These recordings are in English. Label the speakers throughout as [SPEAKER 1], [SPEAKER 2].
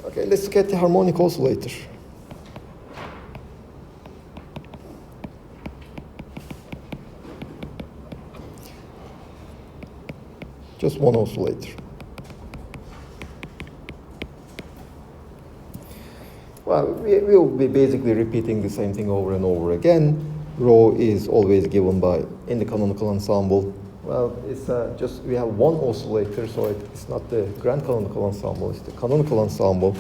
[SPEAKER 1] Okay, let's look at the harmonic oscillator. Just one oscillator. Well, we'll be basically repeating the same thing over and over again. Rho is always given by, in the canonical ensemble. Well, it's just, we have one oscillator, so it's not the grand canonical ensemble, it's the canonical ensemble.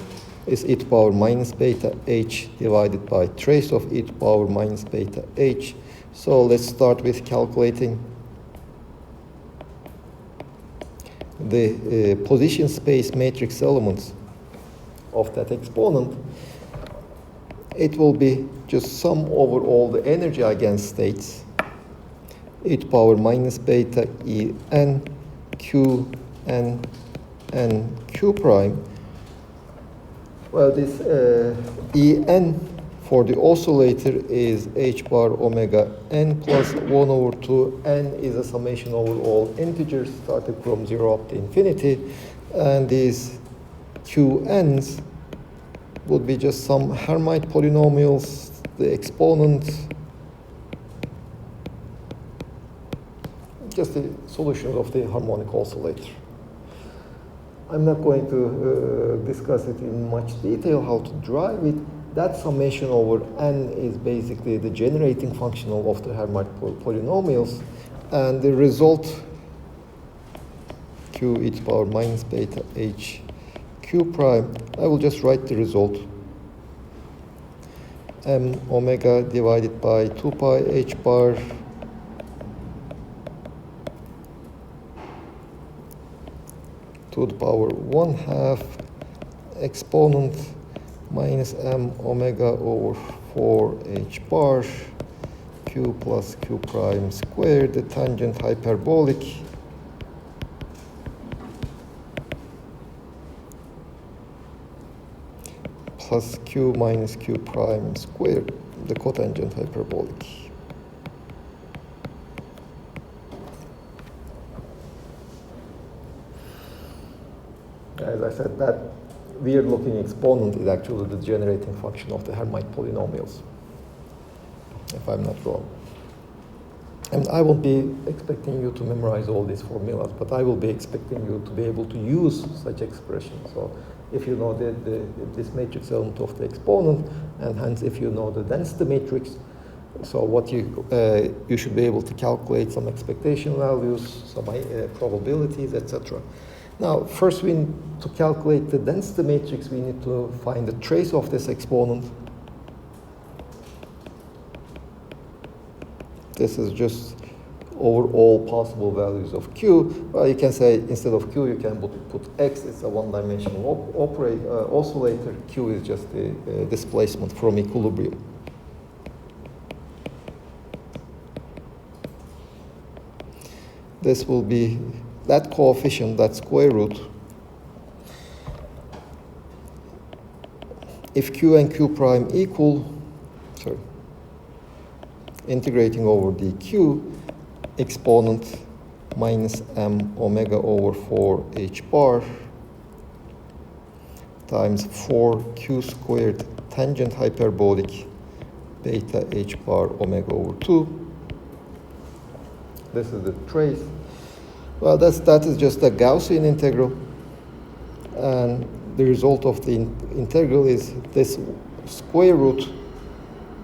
[SPEAKER 1] It's e to power minus beta h divided by trace of e to power minus beta h. So let's start with calculating the position space matrix elements of that exponent. It will be just sum over all the energy eigenstates, e to power minus beta e n q n n q prime. Well, this e n for the oscillator is h bar omega n plus 1 over 2. N is a summation over all integers starting from 0 up to infinity. And these qn's would be just some Hermite polynomials, the exponent, just the solutions of the harmonic oscillator. I'm not going to discuss it in much detail how to derive it. That summation over n is basically the generating function of the Hermite polynomials, and the result q e to power minus beta h q prime, I will just write the result. M omega divided by 2 pi h bar to the power 1/2 exponent minus m omega over 4 h bar q plus q prime squared, the tangent hyperbolic, plus q minus q prime squared, the cotangent hyperbolic. As I said, that weird-looking exponent is actually the generating function of the Hermite polynomials, if I'm not wrong. And I won't be expecting you to memorize all these formulas, but I will be expecting you to be able to use such expressions. So if you know this matrix element of the exponent, and hence if you know the density matrix, so what you should be able to calculate some expectation values, some probabilities, etc. Now, first we need to calculate the density matrix. We need to find the trace of this exponent. This is just over all possible values of q. Well, you can say instead of q, you can put x. It's a one-dimensional oscillator. Q is just the displacement from equilibrium. This will be that coefficient, that square root. If q and q prime equal, integrating over dq, exponent minus m omega over 4 h bar times 4q squared tangent hyperbolic beta h bar omega over 2. This is the trace. Well, that is just a Gaussian integral, and the result of the integral is this square root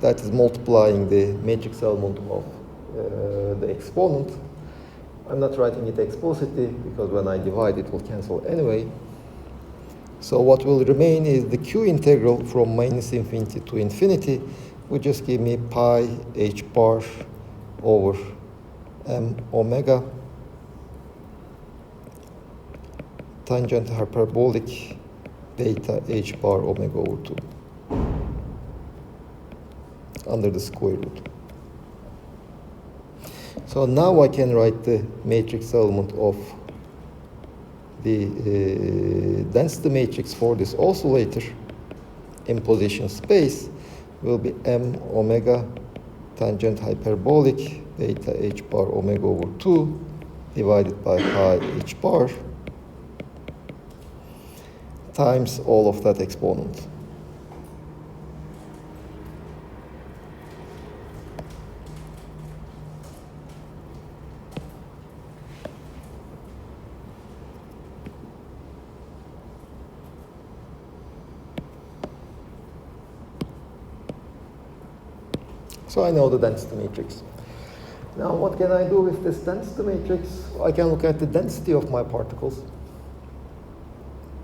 [SPEAKER 1] that is multiplying the matrix element of the exponent. I'm not writing it explicitly because when I divide it will cancel anyway. So what will remain is the q integral from minus infinity to infinity, will just give me pi h bar over m omega tangent hyperbolic beta h bar omega over 2 under the square root. So now I can write the matrix element of the density matrix for this oscillator in position space will be m omega tangent hyperbolic beta h bar omega over 2 divided by pi h bar times all of that exponent. So I know the density matrix. Now what can I do with this density matrix? I can look at the density of my particles,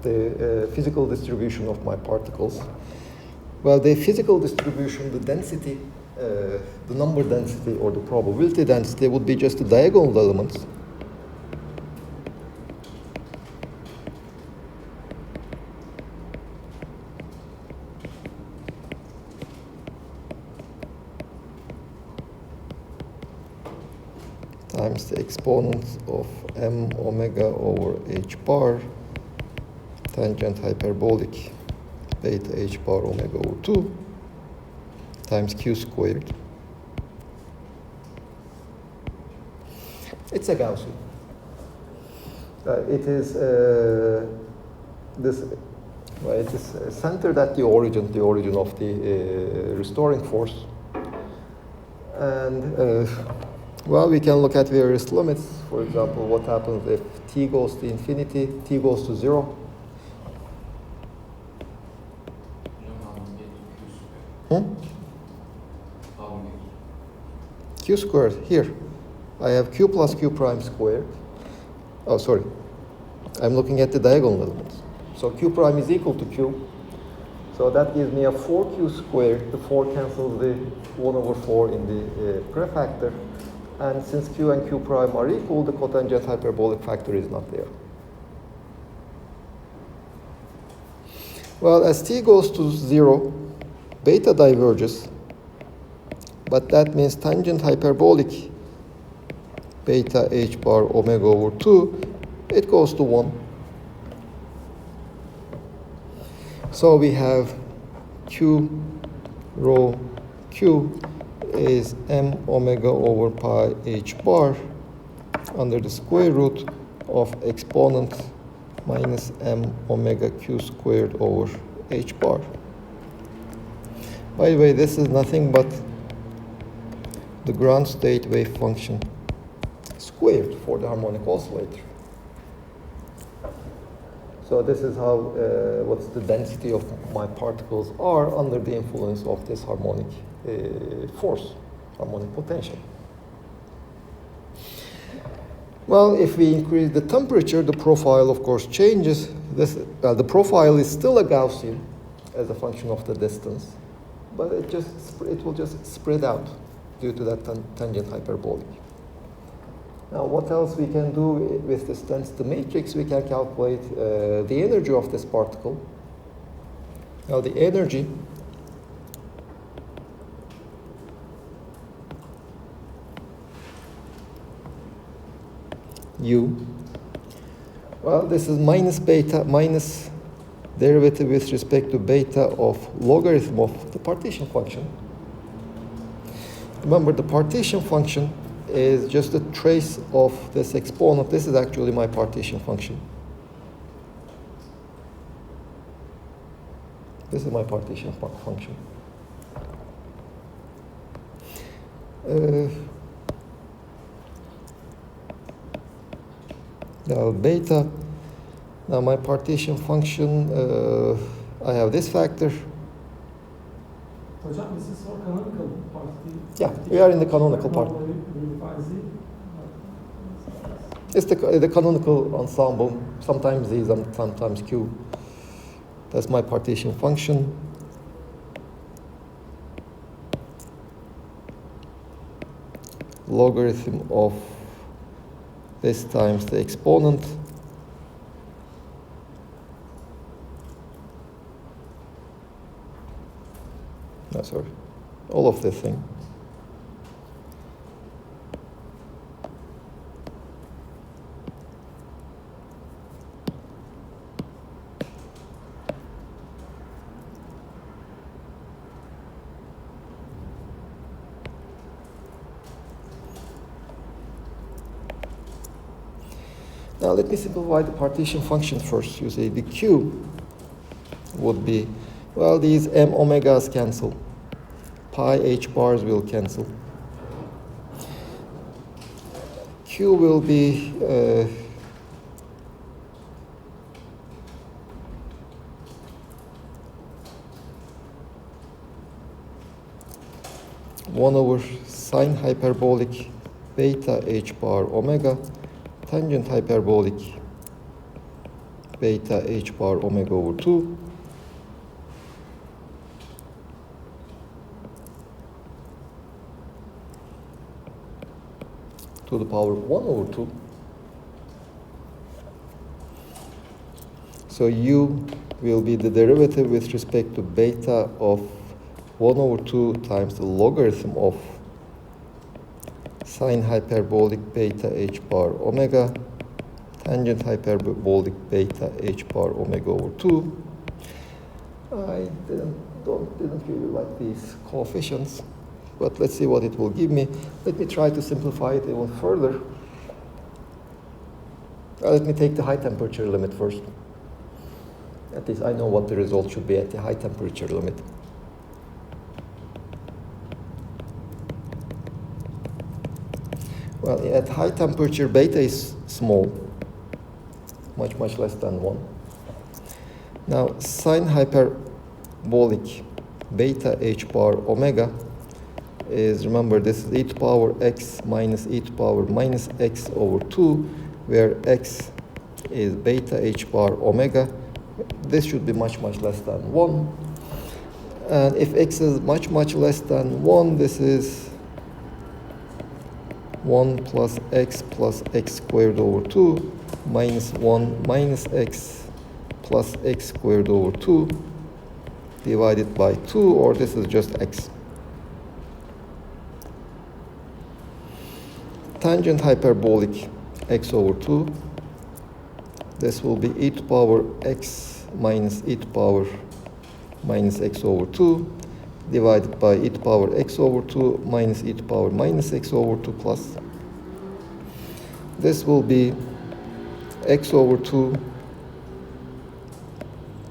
[SPEAKER 1] the physical distribution of my particles. Well, the physical distribution, the density, the number density or the probability density would be just the diagonal elements. Times the exponent of m omega over h bar tangent hyperbolic beta h bar omega over 2 times q squared. It's a Gaussian. It is this. Well, it is centered at the origin of the restoring force, and well, we can look at various limits. For example, what happens if t goes to infinity, t goes to 0? Q squared, here. I have q plus q prime squared. Oh, sorry. I'm looking at the diagonal elements. So q prime is equal to q. So that gives me a 4q squared. The 4 cancels the 1 over 4 in the prefactor. And since q and q prime are equal, the cotangent hyperbolic factor is not there. Well, as t goes to 0, beta diverges, but that means tangent hyperbolic beta h bar omega over 2, it goes to 1. So we have q rho q is m omega over pi h bar under the square root of exponent minus m omega q squared over h bar. By the way, this is nothing but the ground state wave function squared for the harmonic oscillator. So this is how, what's the density of my particles are under the influence of this harmonic force, harmonic potential. Well, if we increase the temperature, the profile, of course, changes. The profile is still a Gaussian as a function of the distance, but it will just spread out due to that tangent hyperbolic. Now, what else we can do with this density matrix? We can calculate the energy of this particle. Now, the energy U. Well, this is minus beta, minus derivative with respect to beta of logarithm of the partition function. Remember, the partition function is just a trace of this exponent. This is actually my partition function. This is my partition function. Now beta, now my partition function, I have this factor.
[SPEAKER 2] Hocam, this is for canonical part.
[SPEAKER 1] Yeah, we are in the canonical part. It's the canonical ensemble, sometimes Z, sometimes Q. That's my partition function. Logarithm of this times the exponent. No, sorry, all of this thing. Now let me simplify the partition function first. You say the Q would be, well, these m omegas cancel. Pi h bars will cancel. Q will be 1 over sine hyperbolic beta h bar omega tangent hyperbolic beta h bar omega over 2 to the power 1 over 2. So u will be the derivative with respect to beta of 1 over 2 times the logarithm of sine hyperbolic beta h bar omega tangent hyperbolic beta h bar omega over 2. I didn't really like these coefficients, but let's see what it will give me. Let me try to simplify it even further. Let me take the high temperature limit first. At least I know what the result should be at the high temperature limit. Well, at high temperature, beta is small, much less than 1. Now, sine hyperbolic beta h bar omega is, remember, this is e to power x minus e to power minus x over 2, where x is beta h bar omega. This should be much less than 1. And if x is much less than 1, this is 1 plus x squared over 2 minus 1 minus x plus x squared over 2 divided by 2, or this is just x. Tangent hyperbolic x over 2, this will be e to power x minus e to power minus x over 2 divided by e to power x over 2 minus e to power minus x over 2 plus. This will be x over 2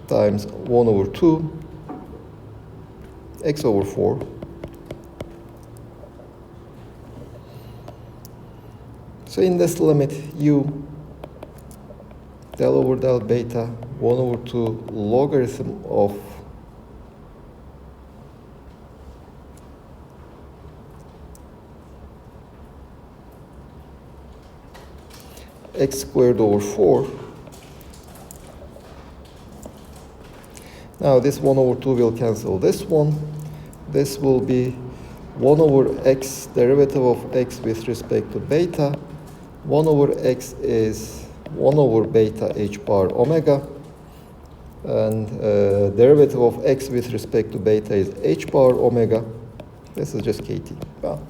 [SPEAKER 1] times 1 over 2 x over 4 so in this limit u del over del beta 1 over 2 logarithm of x squared over 4. Now this 1 over 2 will cancel this one. This will be 1 over x, derivative of x with respect to beta. 1 over x is 1 over beta h bar omega. And derivative of x with respect to beta is h bar omega. This is just kt. Well,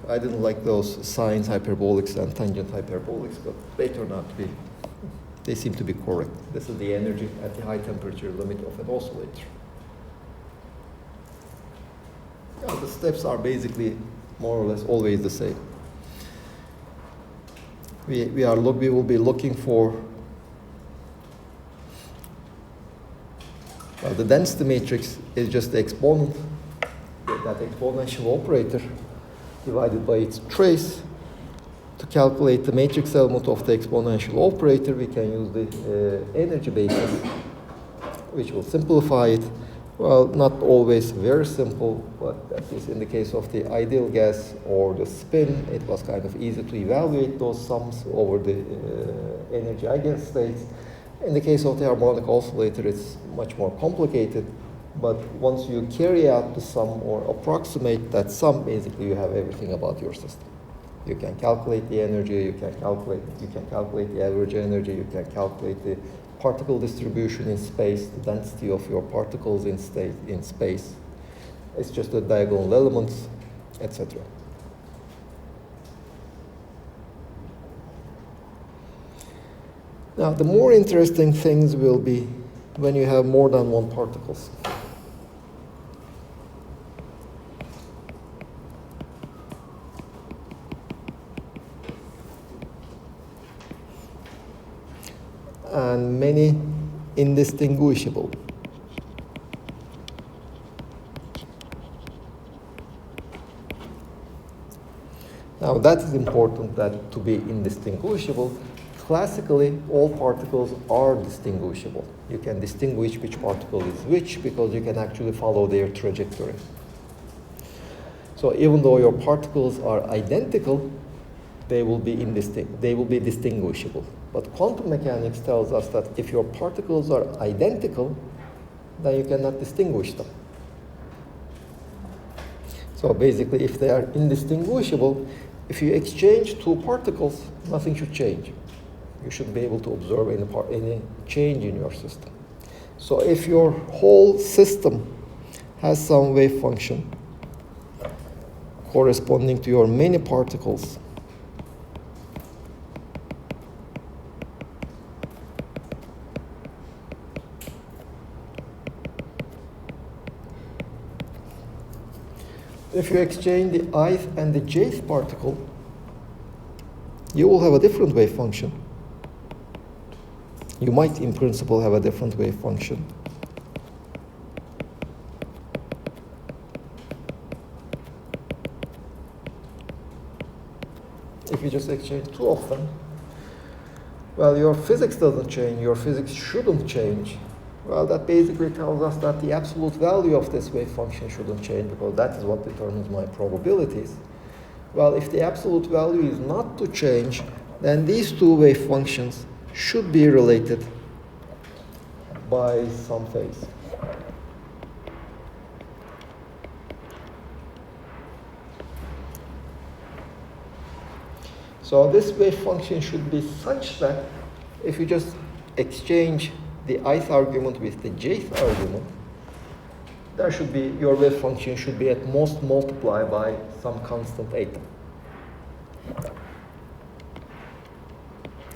[SPEAKER 1] I didn't like those sines hyperbolics and tangent hyperbolics, but they turn out to be, they seem to be correct. This is the energy at the high temperature limit of an oscillator. Yeah, the steps are basically more or less always the same. We will be looking for, well, the density matrix is just the exponent, that exponential operator divided by its trace. To calculate the matrix element of the exponential operator, we can use the energy basis, which will simplify it. Well, not always very simple, but at least in the case of the ideal gas or the spin, it was kind of easy to evaluate those sums over the energy eigenstates. In the case of the harmonic oscillator, it's much more complicated. But once you carry out the sum or approximate that sum, basically you have everything about your system. You can calculate the energy, you can calculate the average energy, you can calculate the particle distribution in space, the density of your particles in space. It's just the diagonal elements, etc. Now, the more interesting things will be when you have more than one particles. And many indistinguishable. Now that is important, that to be indistinguishable. Classically, all particles are distinguishable. You can distinguish which particle is which because you can actually follow their trajectory. So even though your particles are identical, they will be distinguishable. But quantum mechanics tells us that if your particles are identical, then you cannot distinguish them. So basically, if they are indistinguishable, if you exchange two particles, nothing should change. You should be able to observe any change in your system. So if your whole system has some wave function corresponding to your many particles, if you exchange the ith and the jth particle, you will have a different wave function. You might, in principle, have a different wave function. If you just exchange two of them, well, your physics doesn't change, your physics shouldn't change. Well, that basically tells us that the absolute value of this wave function shouldn't change because that is what determines my probabilities. Well, if the absolute value is not to change, then these two wave functions should be related by some phase. So this wave function should be such that if you just exchange the ith argument with the jth argument, there should be, your wave function should be at most multiplied by some constant eta.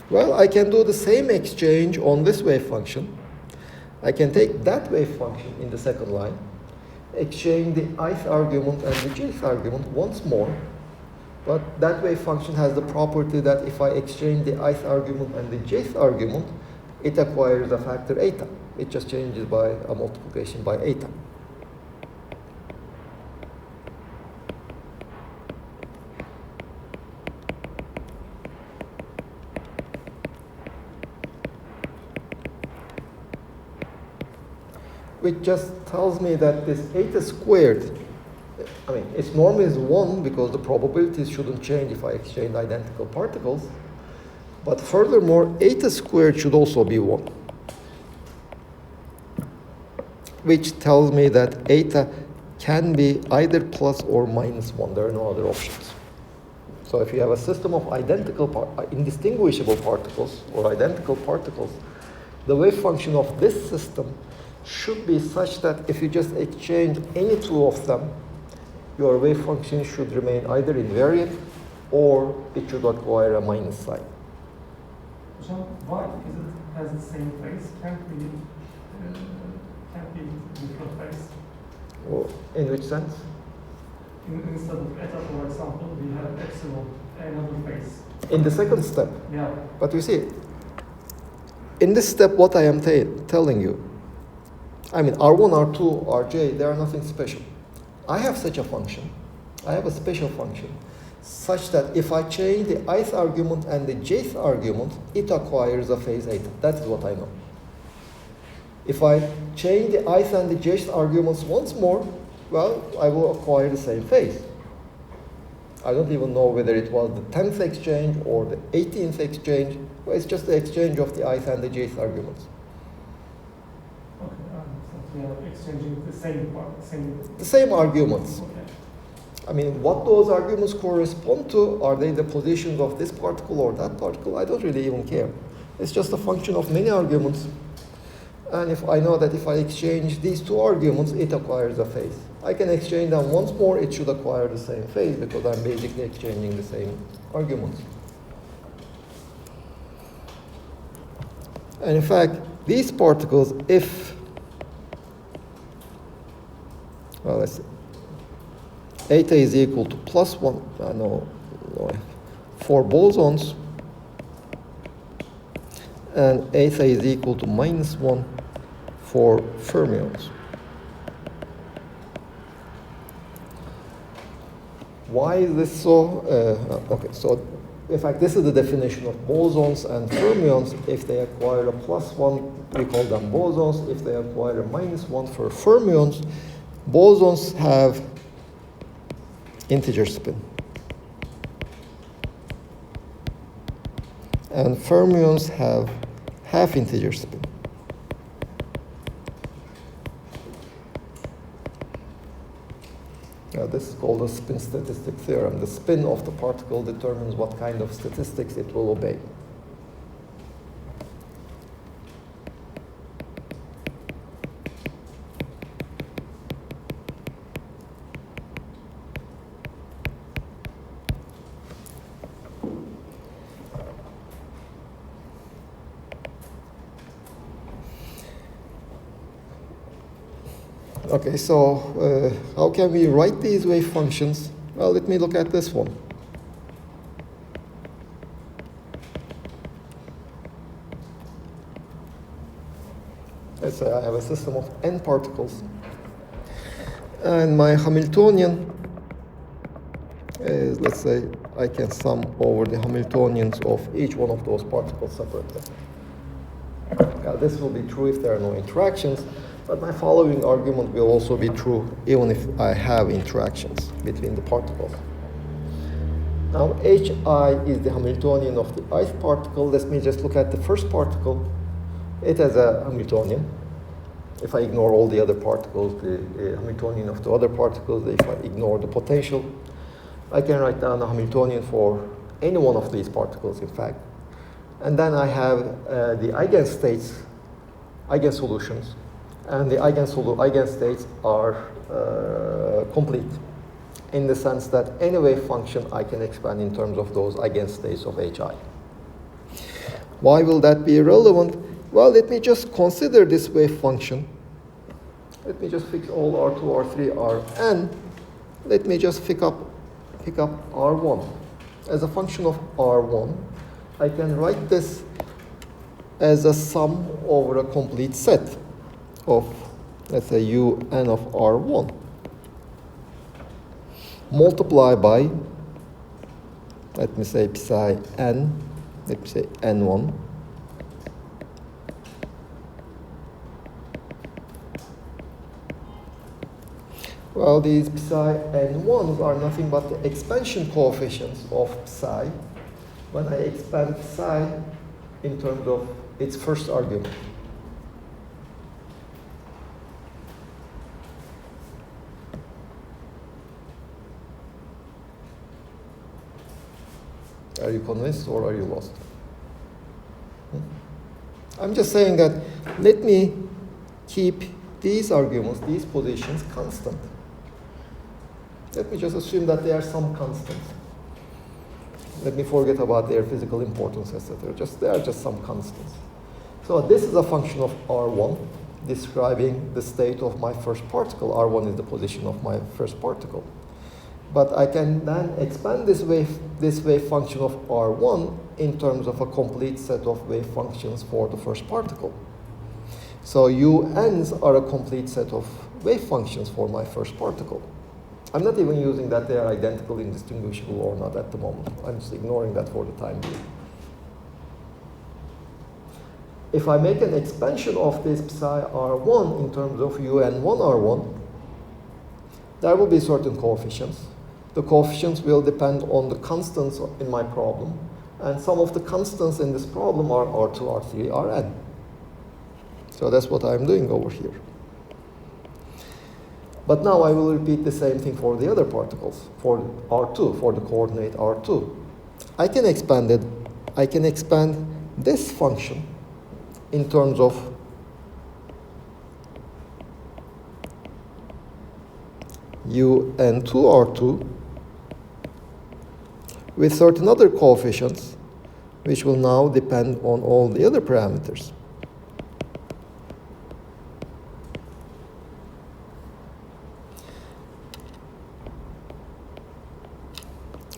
[SPEAKER 1] Well, I can do the same exchange on this wave function. I can take that wave function in the second line, exchange the ith argument and the jth argument once more, but that wave function has the property that if I exchange the ith argument and the jth argument, it acquires a factor eta. It just changes by a multiplication by eta. Which just tells me that this eta squared, I mean, its norm is 1 because the probabilities shouldn't change if I exchange identical particles. But furthermore, eta squared should also be 1. Which tells me that eta can be either plus or minus 1. There are no other options. So if you have a system of indistinguishable particles or identical particles, the wave function of this system should be such that if you just exchange any two of them, your wave function should remain either invariant or it should acquire a minus sign.
[SPEAKER 2] Why? Because it has the same phase, can't be different phase.
[SPEAKER 1] Well, in which sense?
[SPEAKER 2] Instead of eta, for example, we have epsilon, another phase.
[SPEAKER 1] In the second step.
[SPEAKER 2] Yeah.
[SPEAKER 1] But you see, in this step, what I am telling you, I mean, R1, R2, Rj, they are nothing special. I have such a function. I have a special function such that if I change the ith argument and the jth argument, it acquires a phase eta. That is what I know. If I change the ith and the jth arguments once more, well, I will acquire the same phase. I don't even know whether it was the 10th exchange or the 18th exchange. Well, it's just the exchange of the ith and the jth arguments.
[SPEAKER 2] Okay, so we are exchanging the same part,
[SPEAKER 1] The same arguments.
[SPEAKER 2] Okay.
[SPEAKER 1] I mean, what those arguments correspond to, are they the positions of this particle or that particle? I don't really even care. It's just a function of many arguments. And if I know that if I exchange these two arguments, it acquires a phase. I can exchange them once more, it should acquire the same phase because I'm basically exchanging the same arguments. And in fact, these particles, if, well, let's see, eta is equal to plus 1, for bosons, and eta is equal to -1 for fermions. Why is this so? Okay, so in fact, this is the definition of bosons and fermions. If they acquire a +1, we call them bosons. If they acquire a -1 for fermions, bosons have integer spin. And fermions have half integer spin. This is called the spin statistic theorem. The spin of the particle determines what kind of statistics it will obey. Okay, so how can we write these wave functions? Well, let me look at this one. Let's say I have a system of n particles, and my Hamiltonian is, let's say, I can sum over the Hamiltonians of each one of those particles separately. Now, this will be true if there are no interactions. But my following argument will also be true even if I have interactions between the particles. Now, Hi is the Hamiltonian of the ith particle. Let me just look at the first particle. It has a Hamiltonian. If I ignore all the other particles, the Hamiltonian of the other particles, if I ignore the potential, I can write down a Hamiltonian for any one of these particles, in fact. And then I have the eigenstates, eigensolutions. And the eigenstates are complete in the sense that any wave function I can expand in terms of those eigenstates of Hi. Why will that be relevant? Well, let me just consider this wave function. Let me just fix all R2, R3, Rn. Let me just pick up R1. As a function of R1, I can write this as a sum over a complete set of, let's say, Un of R1 multiply by, let me say, psi n, let me say N1 well, these psi N1s are nothing but the expansion coefficients of psi when I expand psi in terms of its first argument. Are you convinced or are you lost? I'm just saying that let me keep these arguments, these positions constant. Let me just assume that they are some constants. Let me forget about their physical importance, etc. They are just some constants. So this is a function of R1 describing the state of my first particle. R1 is the position of my first particle. But I can then expand this wave function of R1 in terms of a complete set of wave functions for the first particle. So UNs are a complete set of wave functions for my first particle. I'm not even using that they are identical, indistinguishable or not at the moment. I'm just ignoring that for the time being. If I make an expansion of this psi R1 in terms of UN1 R1, there will be certain coefficients. The coefficients will depend on the constants in my problem. And some of the constants in this problem are R2, R3, Rn. So that's what I'm doing over here. But now I will repeat the same thing for the other particles, for R2, for the coordinate R2. I can expand this function in terms of UN2 R2 with certain other coefficients, which will now depend on all the other parameters.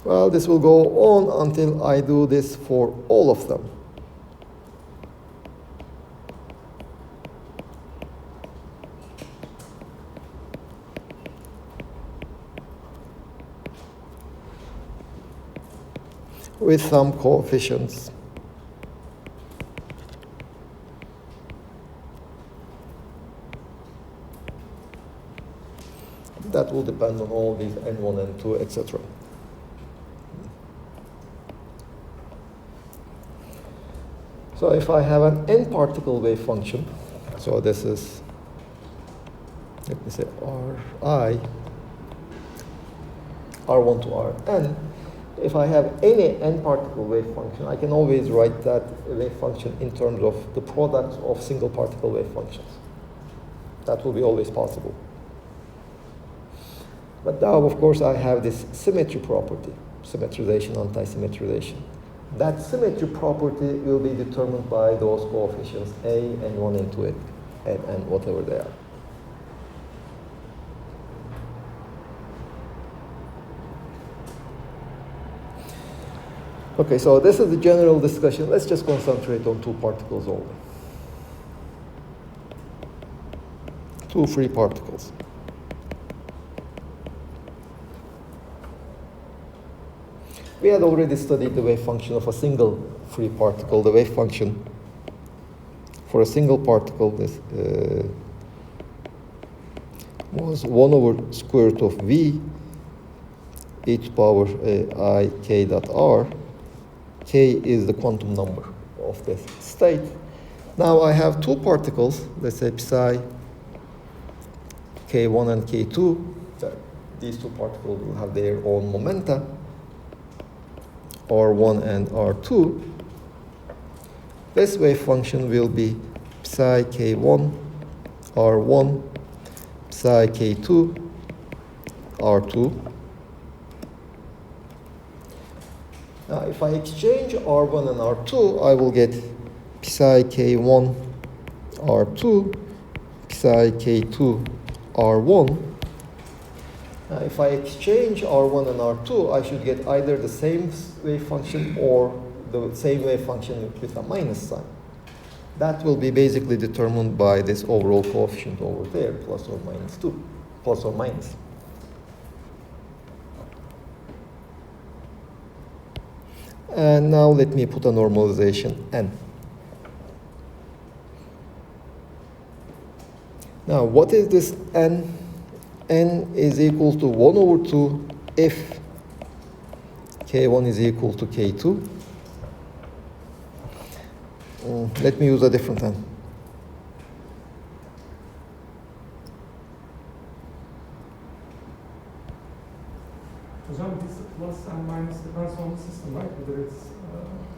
[SPEAKER 1] Well, this will go on until I do this for all of them. with some coefficients. That will depend on all these n1, n2, etc. So if I have an n-particle wave function, so this is, let me say Ri, R1 to Rn, if I have any n-particle wave function, I can always write that wave function in terms of the product of single particle wave functions. That will be always possible. But now, of course, I have this symmetry property, symmetrization, anti-symmetrization. That symmetry property will be determined by those coefficients A, N1, N2, and whatever they are. Okay, so this is the general discussion. Let's just concentrate on two particles only. Two free particles. We had already studied the wave function of a single free particle. The wave function for a single particle this, was 1 over square root of v e to power I k dot r. K is the quantum number of this state. Now I have two particles, let's say psi k1 and k2. These two particles will have their own momenta, R1 and R2. This wave function will be psi k1 R1 psi k2 R2. Now if I exchange R1 and R2, I will get psi k1 R2 psi k2 R1. Now if I exchange R1 and R2, I should get either the same wave function or the same wave function with a minus sign. That will be basically determined by this overall coefficient over there, plus or minus 2, plus or minus. And now let me put a normalization n. Now what is this n? N is equal to 1 over 2 if k1 is equal to k2. Let me use a different n.
[SPEAKER 2] This plus and minus depends on the system, right? Whether it's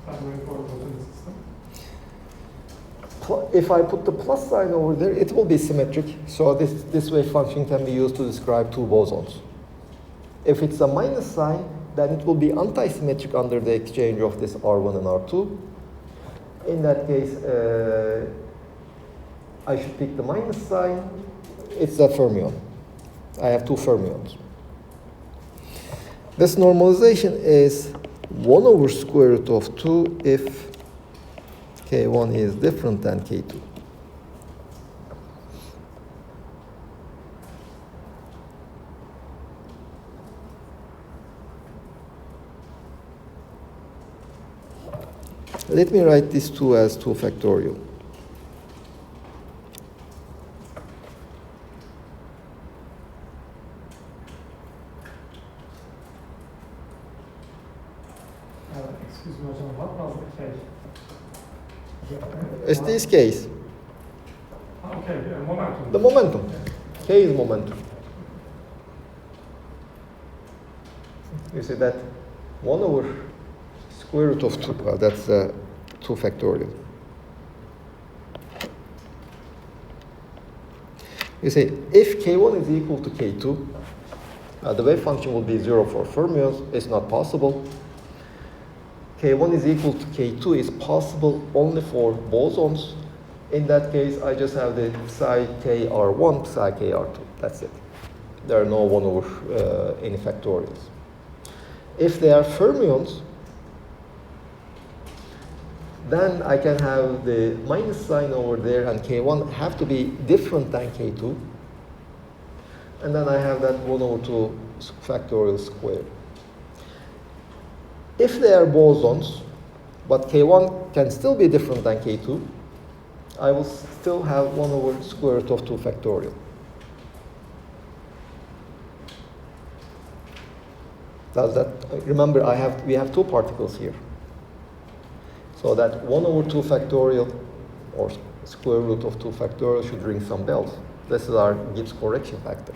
[SPEAKER 2] dynamic or rotating system.
[SPEAKER 1] If I put the plus sign over there, it will be symmetric. So this wave function can be used to describe two bosons. If it's a minus sign, then it will be anti-symmetric under the exchange of this R1 and R2. In that case, I should pick the minus sign. It's a fermion. I have two fermions. This normalization is 1 over square root of 2 if k1 is different than k2. Let me write these two as 2 factorial.
[SPEAKER 2] Excuse me, Hocam, what was the K?
[SPEAKER 1] It's this case.
[SPEAKER 2] Okay, yeah, momentum.
[SPEAKER 1] The momentum. K is momentum. You see that 1 over square root of 2, that's 2 factorial. You say if k1 is equal to k2, the wave function will be 0 for fermions. It's not possible. K1 is equal to K2 is possible only for bosons. In that case, I just have the psi k R1, psi k R2. That's it. There are no 1 over any factorials. If they are fermions, then I can have the minus sign over there, and K1 have to be different than K2. And then I have that 1 over 2 factorial squared. If they are bosons, but K1 can still be different than K2, I will still have 1 over square root of 2 factorial. Does that, remember we have 2 particles here. So that 1 over 2 factorial or square root of 2 factorial should ring some bells. This is our Gibbs correction factor.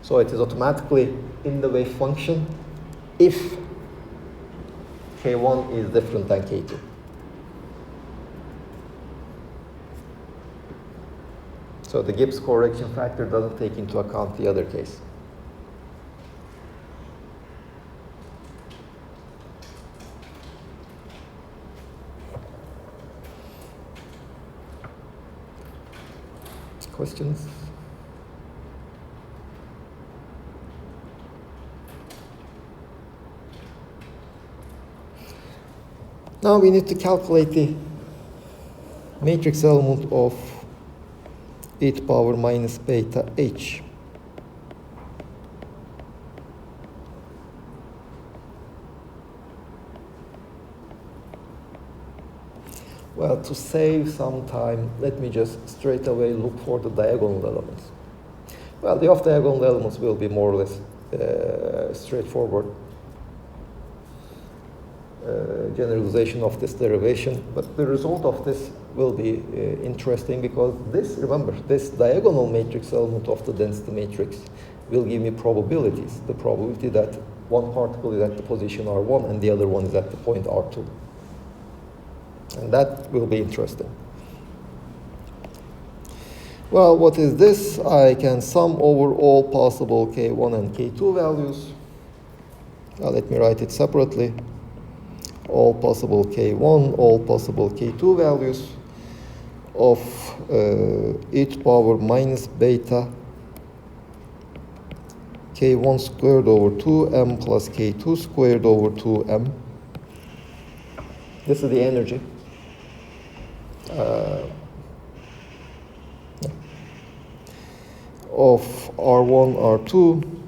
[SPEAKER 1] So it is automatically in the wave function if K1 is different than K2. So the Gibbs correction factor doesn't take into account the other case. Questions? Now we need to calculate the matrix element of 8 power minus beta h. Well, to save some time, let me just straight away look for the diagonal elements. Well, the off-diagonal elements will be more or less straightforward generalization of this derivation, but the result of this will be interesting because this, remember, this diagonal matrix element of the density matrix will give me probabilities. The probability that one particle is at the position R1 and the other one is at the point R2. And that will be interesting. Well, what is this? I can sum over all possible K1 and K2 values. Now let me write it separately. All possible K1, all possible K2 values of e to power minus beta K1 squared over 2m plus K2 squared over 2m. This is the energy. Of R1, R2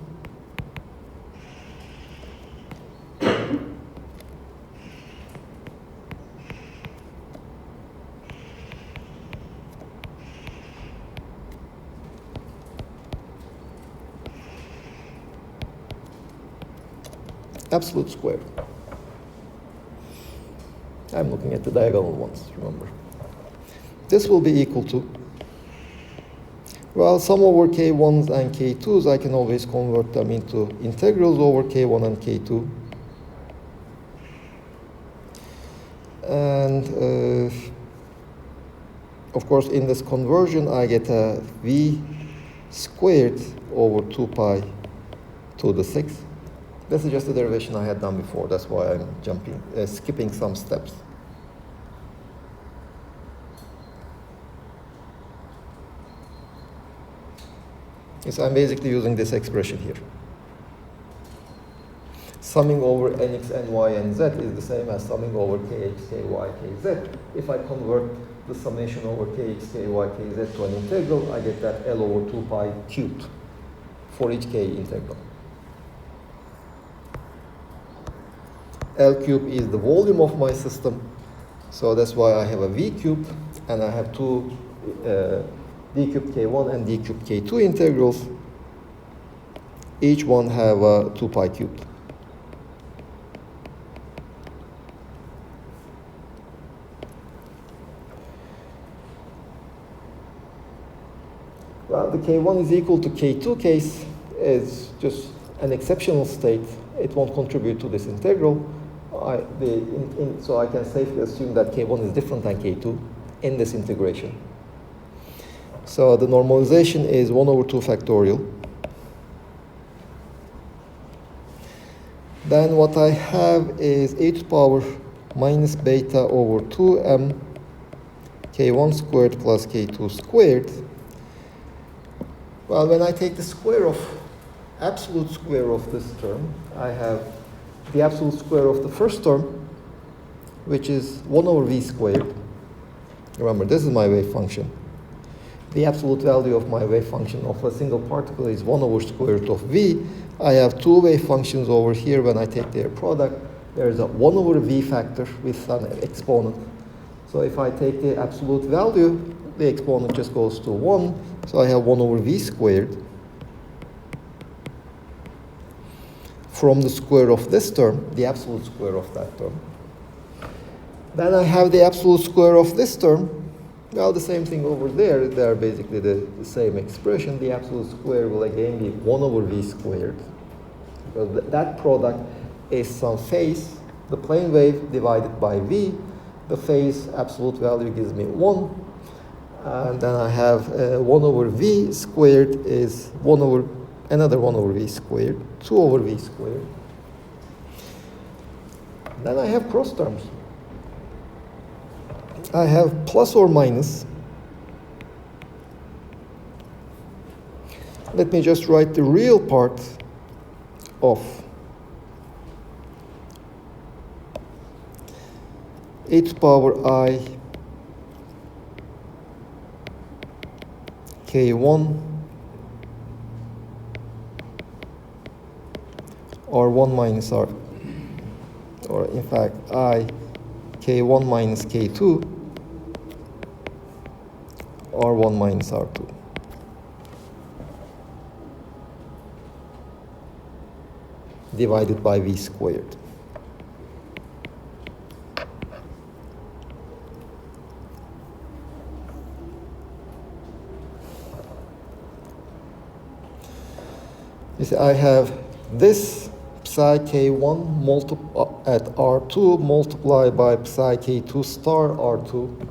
[SPEAKER 1] absolute square. I'm looking at the diagonal ones, remember. This will be equal to, well, sum over K1s and K2s, I can always convert them into integrals over K1 and K2. And of course, in this conversion, I get a V squared over 2 pi to the 6. This is just a derivation I had done before. That's why I'm skipping some steps. Yes, I'm basically using this expression here. Summing over nx, ny, and z is the same as summing over kx, ky, kz. If I convert the summation over kx, ky, kz to an integral, I get that L over 2 pi cubed for each k integral. L cube is the volume of my system, so that's why I have a V cube, and I have two d cubed k1 and d cubed k2 integrals. Each one have a 2 pi cubed. Well, the K1 is equal to K2 case is just an exceptional state. It won't contribute to this integral. So I can safely assume that K1 is different than K2 in this integration. So the normalization is 1 over 2 factorial. Then what I have is e to the power minus beta over 2m K1 squared plus K2 squared. Well, when I take the square of, absolute square of this term, I have the absolute square of the first term, which is 1 over v squared. Remember, this is my wave function. the absolute value of my wave function of a single particle is 1 over square root of v. I have two wave functions over here. When I take their product, there is a 1 over v factor with an exponent. So if I take the absolute value, the exponent just goes to 1. So I have 1 over v squared from the square of this term, the absolute square of that term. Then I have the absolute square of this term. Well, the same thing over there. They are basically the same expression. The absolute square will again be 1 over v squared. Because that product is some phase, the plane wave divided by v. The phase absolute value gives me 1. And then I have 1 over v squared is 1 over, another 1 over v squared, 2 over v squared. Then I have cross terms. I have plus or minus. Let me just write the real part of e to the power I k1 r1 minus r, or in fact I k1 minus k2 r1 minus r2. Divided by v squared. You see, I have this psi k1 at r2 multiplied by psi k2 star r2.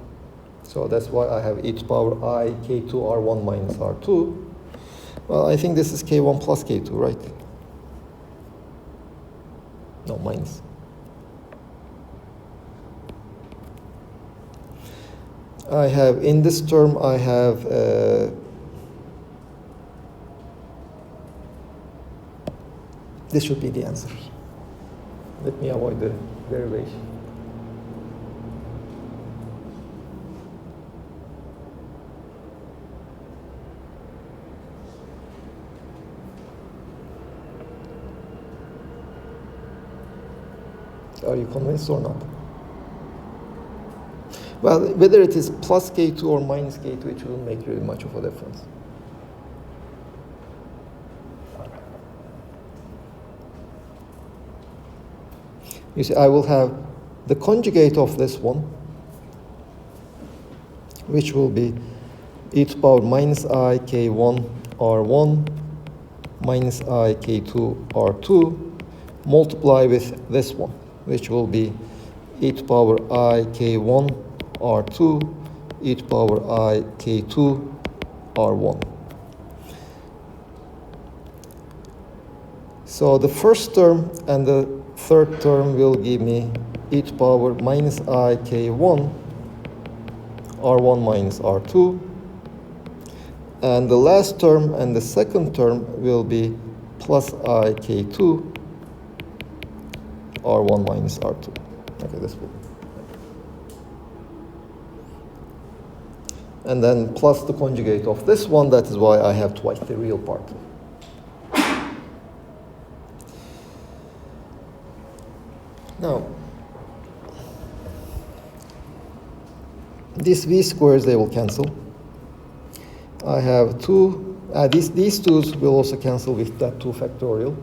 [SPEAKER 1] So that's why I have e to the power I k2 r1 minus r2. Well, I think this is k1 plus k2, right? No, minus. I have, in this term, I have this should be the answer. Let me avoid the derivation. Are you convinced or not? Well, whether it is plus k2 or minus k2, it shouldn't make really much of a difference. You see, I will have the conjugate of this one, which will be e to the power minus I k1 r1 minus I k2 r2 multiply with this one, which will be e to the power I k1 r2 e to the power I k2 r1. So the first term and the third term will give me e to the power minus I k1 r1 minus r2, and the last term and the second term will be plus I k2 r1 minus r2. Okay, this will. And then plus the conjugate of this one, that is why I have twice the real part. Now, these v squares, they will cancel. I have two, these twos will also cancel with that 2 factorial.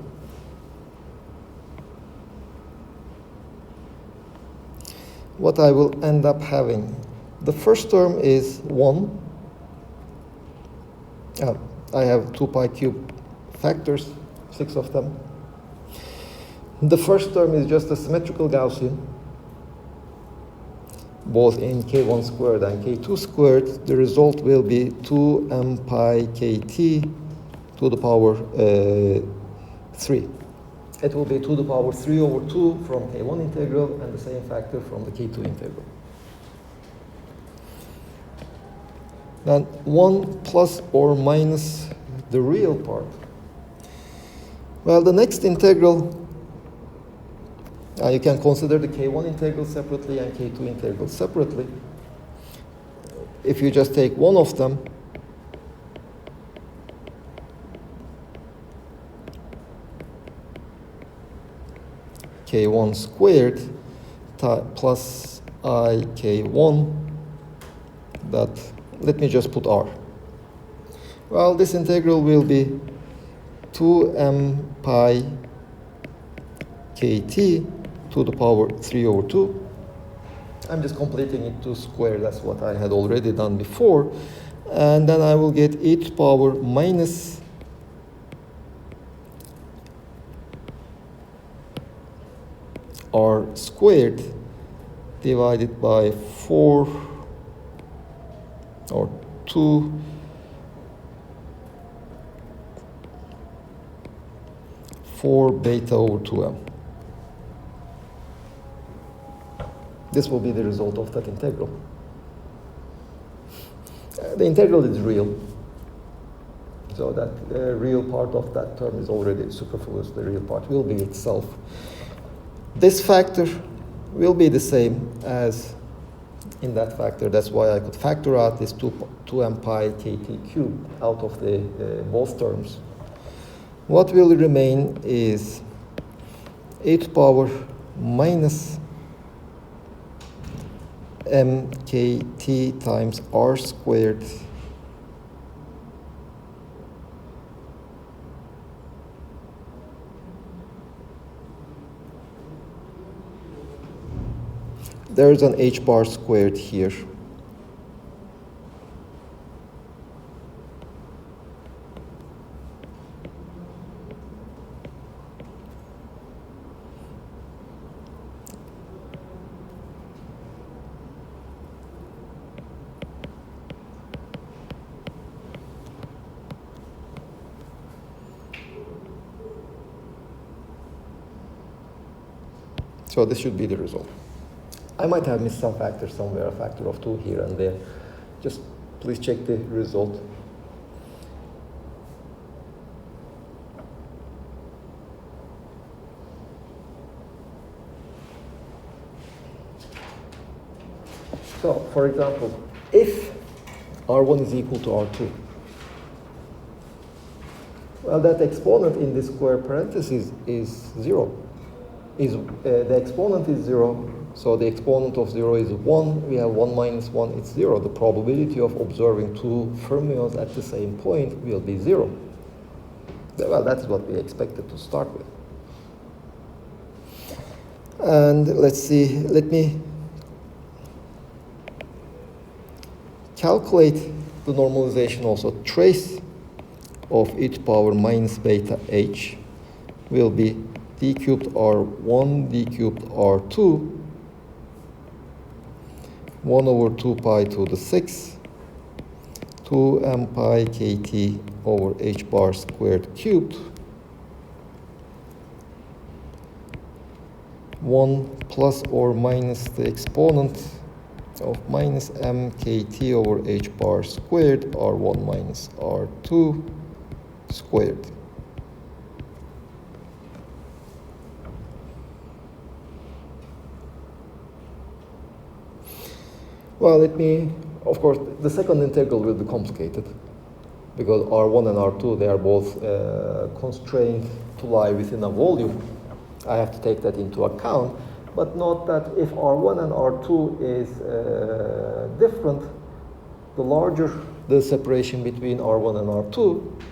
[SPEAKER 1] What I will end up having, the first term is 1. I have 2 pi cube factors, 6 of them. The first term is just a symmetrical Gaussian, both in k1 squared and k2 squared. The result will be 2m pi kt to the power 3. It will be 2 to the power 3 over 2 from k1 integral and the same factor from the k2 integral. Then 1 plus or minus the real part. Well, the next integral, you can consider the k1 integral separately and k2 integral separately. If you just take one of them, k1 squared plus I k1 that, let me just put r. Well, this integral will be 2m pi kt to the power 3 over 2. I'm just completing it to square, that's what I had already done before. And then I will get e to the power minus r squared divided by 4 or 2 4 beta over 2m. This will be the result of that integral. The integral is real, so that real part of that term is already superfluous. The real part will be itself. This factor will be the same as in that factor. That's why I could factor out this 2m pi kt cubed out of the both terms. What will remain is e to the power minus mkt times r squared there's an h bar squared here. So this should be the result. I might have missed some factor somewhere, a factor of 2 here and there. Just please check the result. So, for example, if R1 is equal to R2, well, that exponent in this square parenthesis is 0. The exponent is 0, so the exponent of 0 is 1. We have 1 minus 1, it's 0. The probability of observing two fermions at the same point will be 0. Well, that's what we expected to start with. And let's see, let me calculate the normalization also. Trace of e to the power minus beta h will be d cubed r1, d cubed r2, 1 over 2 pi to the 6, 2m pi kt over h bar squared cubed, 1 plus or minus the exponent of minus m kt over h bar squared, r1 minus r2 squared. Well, let me, of course, the second integral will be complicated because R1 and R2, they are both constrained to lie within a volume. I have to take that into account. But note that if R1 and R2 is different, the larger the separation between R1 and R2,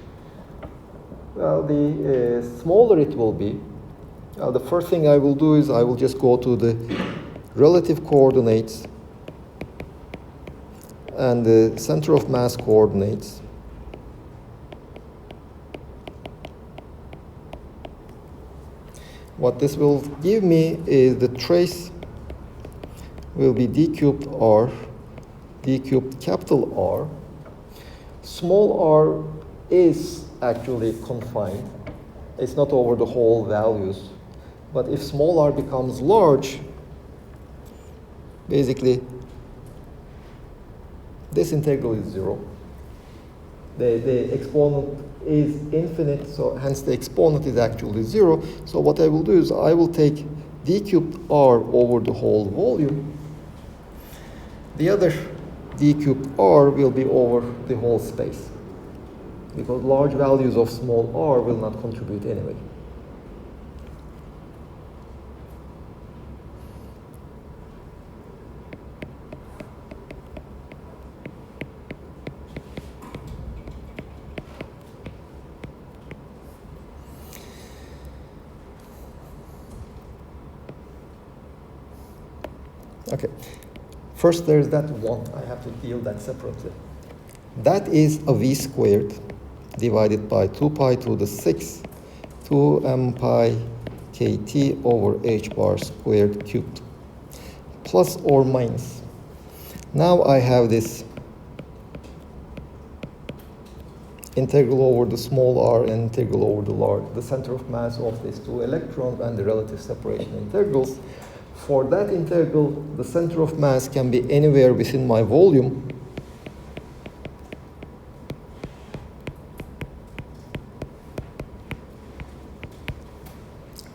[SPEAKER 1] well, the smaller it will be. The first thing I will do is I will just go to the relative coordinates and the center of mass coordinates. What this will give me is the trace will be d cubed r, d cubed capital R. Small r is actually confined. It's not over the whole values. But if small r becomes large, basically this integral is 0. The exponent is infinite, so hence the exponent is actually 0. So what I will do is I will take d cubed r over the whole volume. The other d cubed r will be over the whole space, because large values of small r will not contribute anyway. Okay. First, there's that one. I have to deal that separately. That is a v squared divided by 2 pi to the 6 2m pi kt over h bar squared cubed, plus or minus. Now I have this integral over the small r and integral over the large, the center of mass of these two electrons and the relative separation integrals. For that integral, the center of mass can be anywhere within my volume.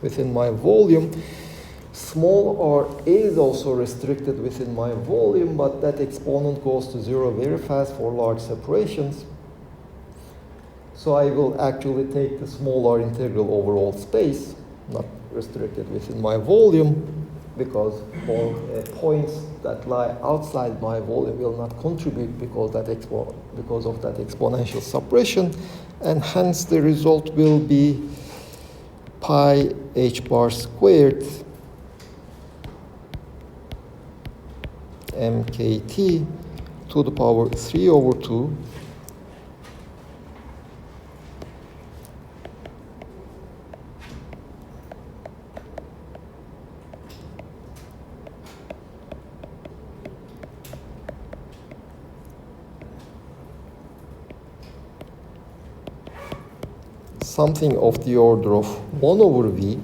[SPEAKER 1] Within my volume, small r is also restricted within my volume, but that exponent goes to 0 very fast for large separations. So I will actually take the small r integral over all space, not restricted within my volume, because all points that lie outside my volume will not contribute because of that exponential suppression, and hence the result will be pi h bar squared mkt to the power 3 over 2 something of the order of 1 over v,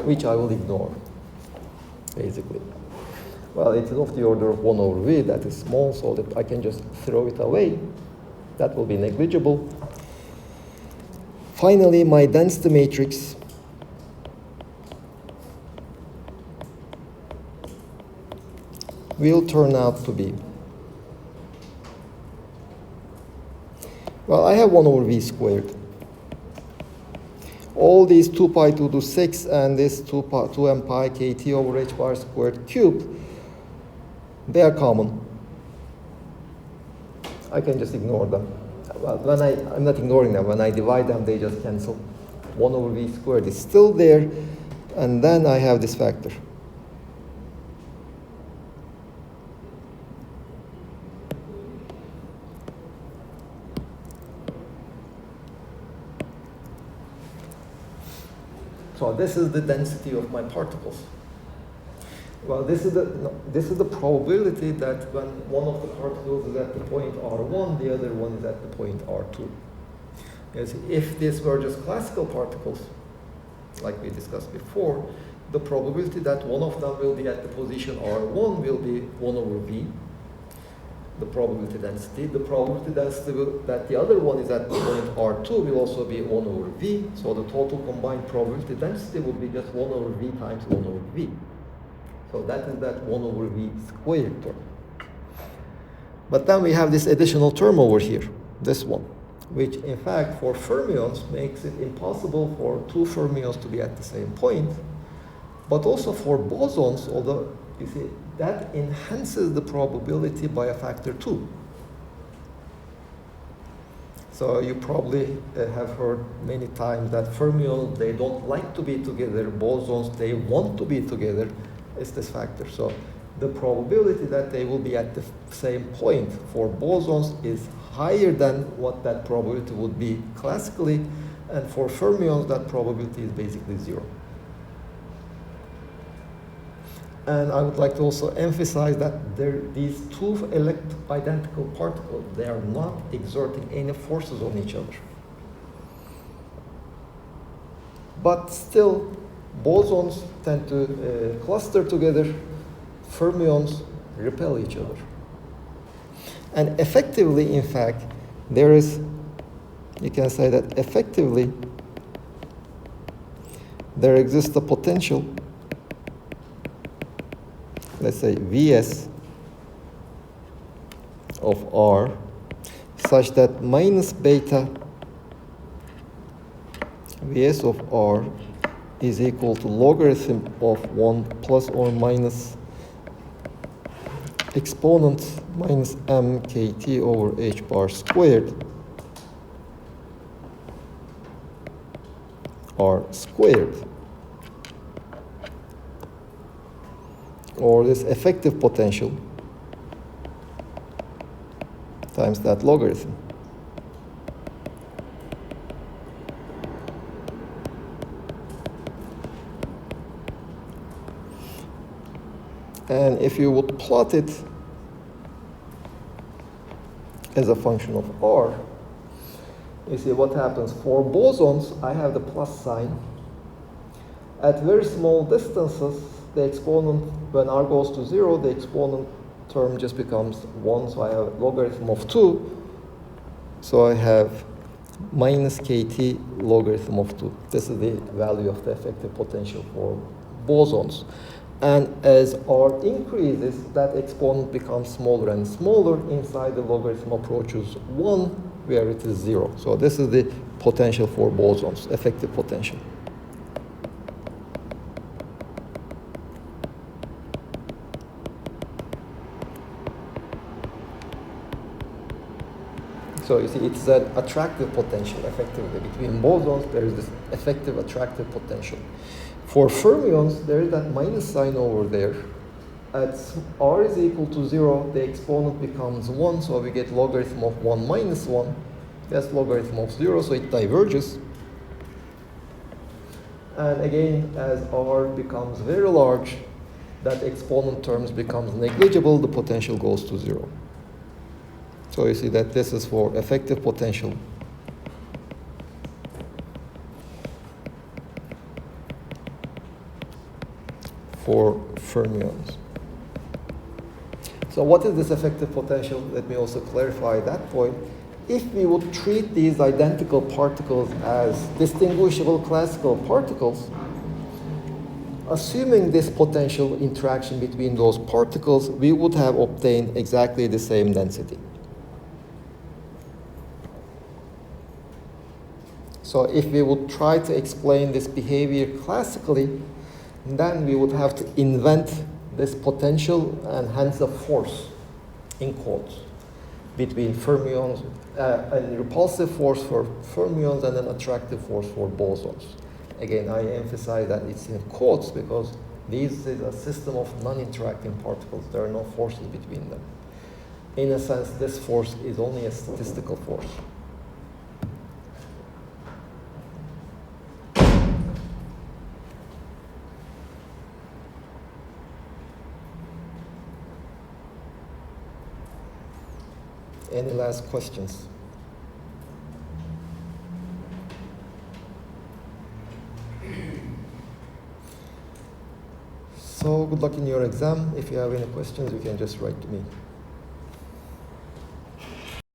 [SPEAKER 1] which I will ignore, basically. Well, it is of the order of 1 over v, that is small, so that I can just throw it away. That will be negligible. Finally, my density matrix will turn out to be, well, I have 1 over v squared. All these 2 pi to the 6 and this 2m pi kt over h bar squared cubed, they are common. I can just ignore them. Well, I'm not ignoring them. When I divide them, they just cancel. 1 over v squared is still there, and then I have this factor. So this is the density of my particles. Well, this is the probability that when one of the particles is at the point R1, the other one is at the point R2. Yes, if these were just classical particles, like we discussed before, the probability that one of them will be at the position R1 will be 1 over V, the probability density. The probability density that the other one is at the point R2 will also be 1 over V. So the total combined probability density would be just 1 over V times 1 over V. So that is that 1 over V squared term. But then we have this additional term over here, this one, which in fact for fermions makes it impossible for two fermions to be at the same point. But also for bosons, although you see, that enhances the probability by a factor 2. So you probably have heard many times that fermions, they don't like to be together. Bosons, they want to be together. It's this factor. So the probability that they will be at the same point for bosons is higher than what that probability would be classically. And for fermions, that probability is basically 0. And I would like to also emphasize that these two identical particles, they are not exerting any forces on each other. But still, bosons tend to cluster together, fermions repel each other. And effectively, in fact, you can say that effectively, there exists a potential, let's say Vs of R, such that minus beta Vs of R is equal to logarithm of 1 plus or minus exponent minus mkt over h bar squared R squared. or this effective potential times that logarithm. And if you would plot it as a function of r, you see what happens. For bosons, I have the plus sign. At very small distances, the exponent, when r goes to 0, the exponent term just becomes 1, so I have logarithm of 2. So I have minus kt logarithm of 2. This is the value of the effective potential for bosons. And as r increases, that exponent becomes smaller and smaller. Inside the logarithm approaches 1, where it is 0. So this is the potential for bosons, effective potential. So you see, it's an attractive potential, effectively. Between bosons, there is this effective attractive potential. For fermions, there is that minus sign over there. At r is equal to 0, the exponent becomes 1, so we get logarithm of 1 minus 1. That's logarithm of 0, so it diverges. And again, as r becomes very large, that exponent terms becomes negligible, the potential goes to 0. So you see that this is for effective potential. For fermions. So what is this effective potential? Let me also clarify that point. If we would treat these identical particles as distinguishable classical particles, assuming this potential interaction between those particles, we would have obtained exactly the same density. So if we would try to explain this behavior classically, then we would have to invent this potential and hence a force, in quotes, between fermions, a repulsive force for fermions and an attractive force for bosons. Again, I emphasize that it's in quotes because this is a system of non-interacting particles. There are no forces between them. In a sense, this force is only a statistical force. Any last questions? So good luck in your exam. If you have any questions, you can just write to me.